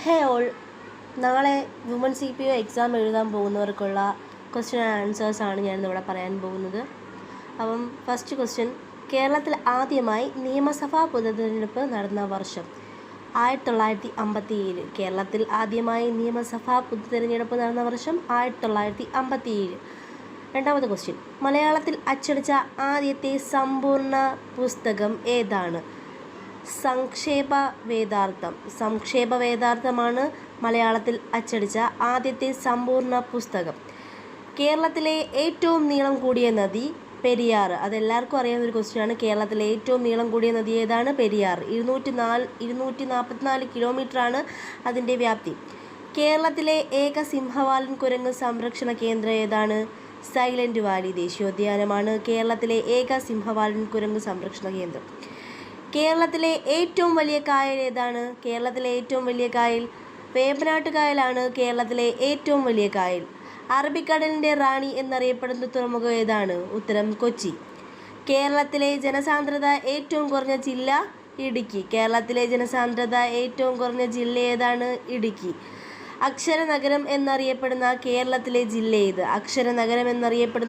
ഹേ all, നാളെ woman CPO exam എഴുതാൻ പോകുന്നവർക്കുള്ള question and ആൻസേഴ്സാണ് ഞാനിന്നിവിടെ പറയാൻ പോകുന്നത്. അപ്പം ഫസ്റ്റ് ക്വസ്റ്റ്യൻ, കേരളത്തിൽ ആദ്യമായി നിയമസഭാ പൊതുതെരഞ്ഞെടുപ്പ് നടന്ന വർഷം 1957. കേരളത്തിൽ ആദ്യമായി നിയമസഭാ പൊതുതെരഞ്ഞെടുപ്പ് നടന്ന വർഷം 1957. രണ്ടാമത്തെ ക്വസ്റ്റ്യൻ, മലയാളത്തിൽ അച്ചടിച്ച ആദ്യത്തെ സമ്പൂർണ്ണ പുസ്തകം ഏതാണ്? സംക്ഷേപ വേദാർത്ഥമാണ് മലയാളത്തിൽ അച്ചടിച്ച ആദ്യത്തെ സമ്പൂർണ്ണ പുസ്തകം. കേരളത്തിലെ ഏറ്റവും നീളം കൂടിയ നദി പെരിയാർ. അതെല്ലാവർക്കും അറിയാവുന്ന ഒരു ക്വസ്റ്റ്യനാണ്. കേരളത്തിലെ ഏറ്റവും നീളം കൂടിയ നദി ഏതാണ്? പെരിയാർ. 244 കിലോമീറ്ററാണ് അതിൻ്റെ വ്യാപ്തി. കേരളത്തിലെ ഏക സിംഹവാലൻ കുരങ്ങ് സംരക്ഷണ കേന്ദ്രം ഏതാണ്? സൈലന്റ് വാലി ദേശീയോദ്യാനമാണ് കേരളത്തിലെ ഏക സിംഹവാലൻ കുരങ്ങ് സംരക്ഷണ കേന്ദ്രം. കേരളത്തിലെ ഏറ്റവും വലിയ കായൽ ഏതാണ്? കേരളത്തിലെ ഏറ്റവും വലിയ കായൽ വേമ്പനാട്ട് കായലാണ് കേരളത്തിലെ ഏറ്റവും വലിയ കായൽ. അറബിക്കടലിൻ്റെ റാണി എന്നറിയപ്പെടുന്ന തുറമുഖം ഏതാണ്? ഉത്തരം കൊച്ചി. കേരളത്തിലെ ജനസാന്ദ്രത ഏറ്റവും കുറഞ്ഞ ജില്ല ഇടുക്കി. കേരളത്തിലെ ജനസാന്ദ്രത ഏറ്റവും കുറഞ്ഞ ജില്ല ഏതാണ്? ഇടുക്കി. അക്ഷരനഗരം എന്നറിയപ്പെടുന്ന കേരളത്തിലെ ജില്ല ഏത്? അക്ഷരനഗരം എന്നറിയപ്പെടുന്ന